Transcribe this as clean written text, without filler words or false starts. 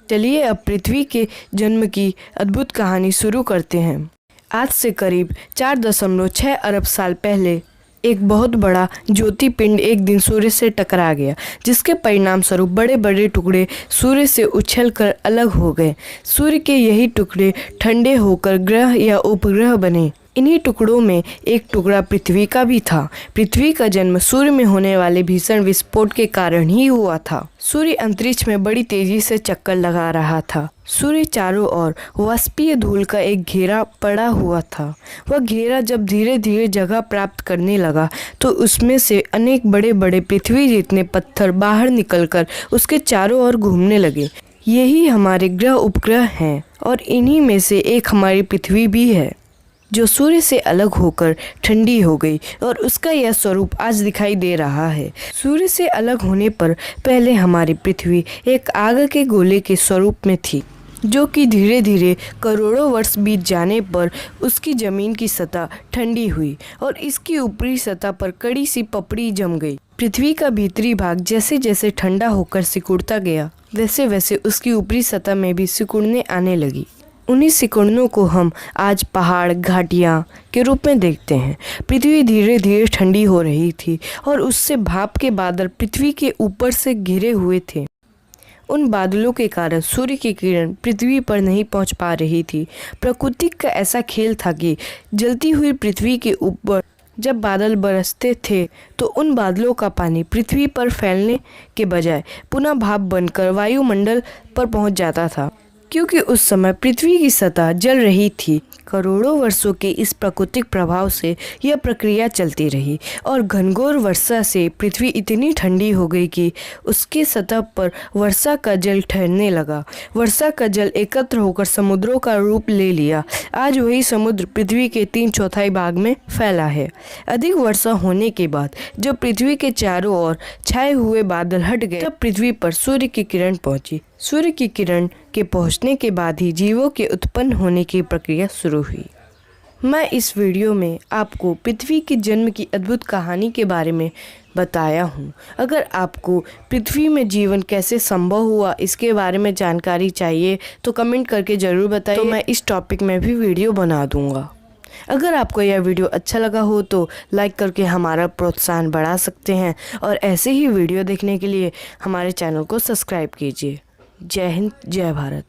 चलिए अब पृथ्वी के जन्म की अद्भुत कहानी शुरू करते हैं। आज से करीब 4.6 अरब साल पहले एक बहुत बड़ा ज्योतिपिंड एक दिन सूर्य से टकरा गया, जिसके परिणाम स्वरूप बड़े बड़े टुकड़े सूर्य से उछलकर अलग हो गए। सूर्य के यही टुकड़े ठंडे होकर ग्रह या उपग्रह बने। इन्हीं टुकड़ों में एक टुकड़ा पृथ्वी का भी था। पृथ्वी का जन्म सूर्य में होने वाले भीषण विस्फोट के कारण ही हुआ था। सूर्य अंतरिक्ष में बड़ी तेजी से चक्कर लगा रहा था। सूर्य चारों ओर वाष्पीय धूल का एक घेरा पड़ा हुआ था। वह घेरा जब धीरे धीरे जगह प्राप्त करने लगा तो उसमें से अनेक बड़े बड़े पृथ्वी जितने पत्थर बाहर निकलकर उसके चारों ओर घूमने लगे। यही हमारे ग्रह उपग्रह हैं और इन्हीं में से एक हमारी पृथ्वी भी है, जो सूर्य से अलग होकर ठंडी हो गई और उसका यह स्वरूप आज दिखाई दे रहा है। सूर्य से अलग होने पर पहले हमारी पृथ्वी एक आग के गोले के स्वरूप में थी, जो कि धीरे धीरे करोड़ों वर्ष बीत जाने पर उसकी ज़मीन की सतह ठंडी हुई और इसकी ऊपरी सतह पर कड़ी सी पपड़ी जम गई। पृथ्वी का भीतरी भाग जैसे जैसे ठंडा होकर सिकुड़ता गया, वैसे वैसे उसकी ऊपरी सतह में भी सिकुड़ने आने लगी। उन्हीं सिकुड़नों को हम आज पहाड़ घाटियाँ के रूप में देखते हैं। पृथ्वी धीरे धीरे ठंडी हो रही थी और उससे भाप के बादल पृथ्वी के ऊपर से घिरे हुए थे। उन बादलों के कारण सूर्य की किरण पृथ्वी पर नहीं पहुंच पा रही थी। प्रकृति का ऐसा खेल था कि जलती हुई पृथ्वी के ऊपर जब बादल बरसते थे तो उन बादलों का पानी पृथ्वी पर फैलने के बजाय पुनः भाप बनकर वायुमंडल पर पहुंच जाता था, क्योंकि उस समय पृथ्वी की सतह जल रही थी। करोड़ों वर्षों के इस प्राकृतिक प्रभाव से यह प्रक्रिया चलती रही और घनघोर वर्षा से पृथ्वी इतनी ठंडी हो गई कि उसके सतह पर वर्षा का जल ठहरने लगा। वर्षा का जल एकत्र होकर समुद्रों का रूप ले लिया। आज वही समुद्र पृथ्वी के 3/4 भाग में फैला है। अधिक वर्षा होने के बाद जब पृथ्वी के चारों ओर छाए हुए बादल हट गए, तब पृथ्वी पर सूर्य की किरण पहुंची। सूर्य की किरण के पहुंचने के बाद ही जीवों के उत्पन्न होने की प्रक्रिया शुरू हुई। मैं इस वीडियो में आपको पृथ्वी के जन्म की अद्भुत कहानी के बारे में बताया हूँ। अगर आपको पृथ्वी में जीवन कैसे संभव हुआ इसके बारे में जानकारी चाहिए तो कमेंट करके ज़रूर बताइए, तो मैं इस टॉपिक में भी वीडियो बना दूँगा। अगर आपको यह वीडियो अच्छा लगा हो तो लाइक करके हमारा प्रोत्साहन बढ़ा सकते हैं और ऐसे ही वीडियो देखने के लिए हमारे चैनल को सब्सक्राइब कीजिए। जय हिंद, जय भारत।